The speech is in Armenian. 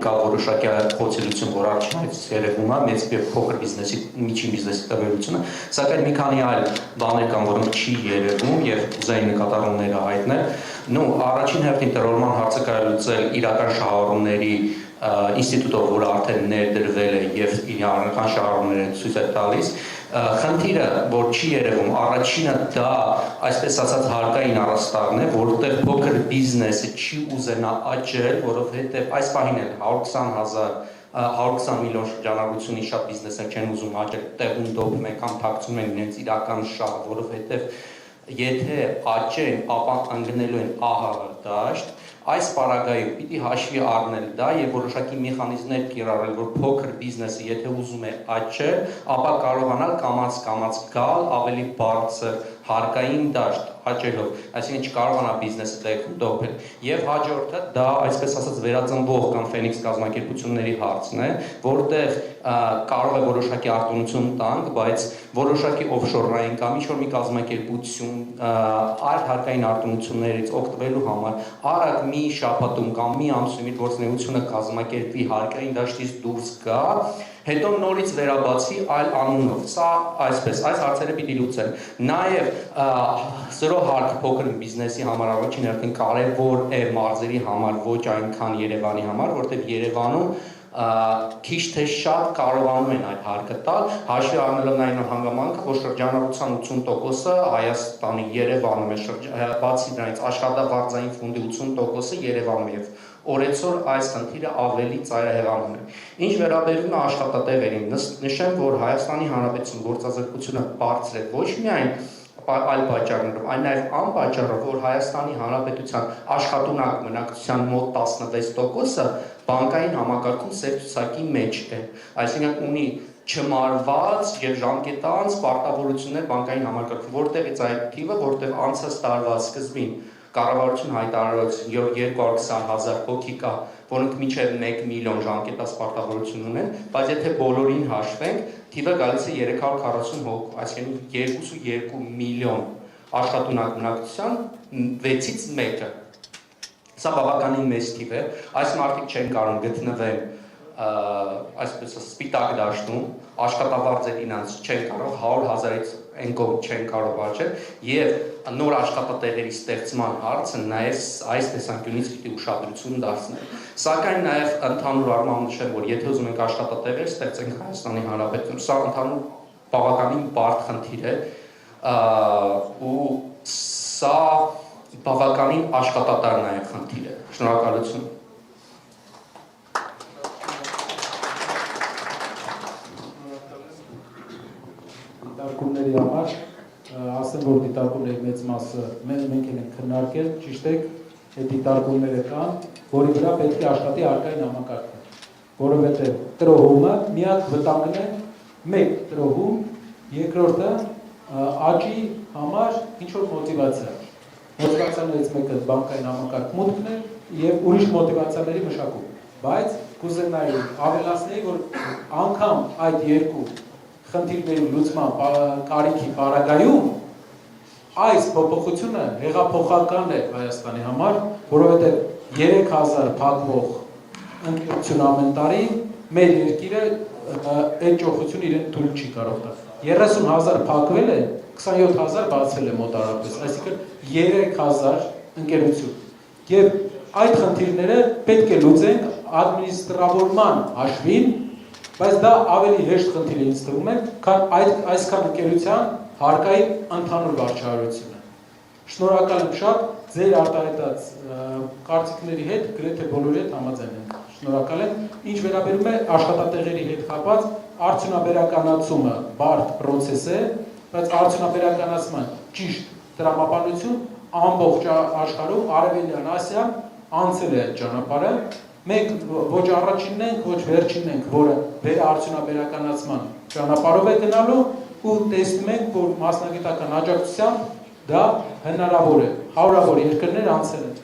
կա որոշակի փոխելություն, որ առաջինից երևում է մեծ եւ փոքր բիզնեսի, միջին բիզնեսի տվյալությունը, սակայն մի քանի այլ բաներ կան, որոնք չի երևում եւ ուզեի նկատառումները հայտնել։ Ну, առաջին հերթին տրոլման հարցը կարելի լուծել իրական շահառուների ինստիտուտով, որ արդեն ներդրվել է եւ իր անձնական շահառուները ցույց է տալիս, խնդիրը, որ չի երևում, առաջինը դա, այսպես ասած, հարկային առաստաղն է, որտեղ փոքր բիզնեսը չի ուզենա աճել, որովհետեւ այս պահին էլ 120 միլիոն շրջանառությունի շատ բիզնեսներ չեն ուզում աճել, տեղում դոփում են կամ թաքցնում են իրենց իրական շահը, որովհետեւ եթե աճեն, ապա ընկնելու են ահա դաշտ, այս պարագայում պիտի հաշվի առնել դա եւ որոշակի մեխանիզմներ կիրառել, որ փոքր բիզնեսը եթե ուզում է աճել, ապա կարողանալ կամաց գալ ավելի բարձր հարկային դաշտ աճելով, այսինքն չկարողանա բիզնեսը տեղում դոփել։ Եվ հաջորդը դա այսպես ասած վերածնվող կամ ֆենիքս կազմակերպությունների հարցն է, որտեղ կարող է որոշակի արտոնություն տանք, բայց որոշակի օֆշորային կամ ինչ-որ մի կազմակերպություն այլ հարկային արտոնություններից օգտվելու համար արագ մի շաբաթում կամ մի ամսում իր գործունեությունը կազմակերպի հարկային դաշտից դուրս գա, հետո նորից վերաբացի այլ անունով։ Սա այսպես, այս հարցերը պիտի լուծեն։ Նաև սրո հարկ փոքր բիզնեսի համար առաջին հերթին կարևոր է մարզերի համար, ոչ այնքան Երևանի համար, որտեղ Երևանում քիչ թե շատ կարողանում են այդ հարկը տալ, հաշվի առնելով նաև հանգամանքը, որ շրջանառության 80%-ը Հայաստանի Երևանում է, բացի դրանից աշխատավարձային ֆոնդի 80%-ը Երևանում է եւ օրեցօր այս խնդիրը ավելի ծայրահեղանում է։ Ինչ վերաբերում է աշխատատեղերին, նշեմ, որ Հայաստանի Հանրապետության գործազրկությունը բարձր է ոչ միայն այլ պատճառներով, այլ նաև անպատճառով, որ Հայաստանի Հանրապետության աշխատունակ բնակչության մոտ 16%-ը բանկային համակարգում սերտուցակի մեջ է, այսինքն ունի չմարված եւ ժամկետանց պարտավորություններ բանկային համակարգում, որտեղից այդ թիվը, որտեղ անցած տարվա սկզբին կառավարություն հայտարարեց 220,000 հոգի կա, որոնք մինչև 1 միլիոն ժամկետաց պարտավորություն ունեն, բայց եթե բոլորին հաշվենք, թիվը գալիս է 340 հոգու, այսինքն 2.2 միլիոն աշխատունակ բնակչության 6-ից 1-ը։ Սա բավականին մեծ թիվ է, այս մարդիկ չեն կարող գտնվել այսպես սպիտակ դաշտում, աշխատավարձեր իրենց չեն կարող 100,000-ից ընկով չեն կարող աճել եւ նոր աշխատատեղերի ստեղծման հարցը նաեւ այս տեսանկյունից պիտի ուշադրություն դարձնել։ Սակայն նաեւ ընդհանուր առմամբ նշեմ, որ եթե ուզում ենք աշխատատեղեր ստեղծենք Հայաստանի Հանրապետությունում, սա ընդհանուր բավականին բարդ խնդիր է ու սա բավականին աշխատատար նաեւ խնդիր է։ Շնորհակալություն։ Դիտարկումների համար ասեմ, որ դիտարկումների մեծ մասը մենք ենք քննարկել, ճիշտ է, այդ դիտարկումները կան, որի վրա պետք է աշխատի հարկային համակարգը, որովհետև տրոհումը միակ վտանգն է մեկ տրոհում, երկրորդը աճի համար ինչ-որ մոտիվացիա։ Մոտիվացիաներից մեկը բանկային համակարգ մուտքն է եւ ուրիշ մոտիվացիաների մշակում, բայց կուզենայի ավելացնել, որ անգամ այդ երկու խնդիրների լուծման կարիքի պարագայում այս փոփոխությունը հեղափոխական է Հայաստանի համար, որովհետև 3000 փակվող ընկերություն ամեն տարի մեր երկիրը այդ ճոխությունը իրեն թույլ չի կարող տալ։ 30,000 փակվել է, 27,000 բացվել է մոտարապես, այսինքն 3000 ընկերություն։ Եվ այդ խնդիրները պետք է լուծենք ադմինիստրավորման հաշվին, բայց դա ավելի հեշտ խնդիր է ինձ թվում է, քան այսքան ընկերության հարկային ընդհանուր վարչարարությունը։ Շնորհակալ եմ շատ, ձեր արտահայտած կարծիքների հետ գրեթե բոլորի հետ համաձայն եմ։ Շնորհակալ եմ։ Ինչ վերաբերում է աշխատատեղերի հետ կապված, արդյունաբերականացումը բարդ process է, բայց արդյունաբերականացման ճիշտ տրամաբանություն ամբողջ աշխարհում Արևելյան Ասիան անցել է այդ ճանապարհը։ Մենք ոչ առաջինն ենք, ոչ վերջինն ենք, որը վերաարդյունաբերականացման ճանապարհով է գնալու ու տեսնում ենք, որ մասնագիտական աջակցությամբ դա հնարավոր է։ Հարյուրավոր երկրներ անցել են։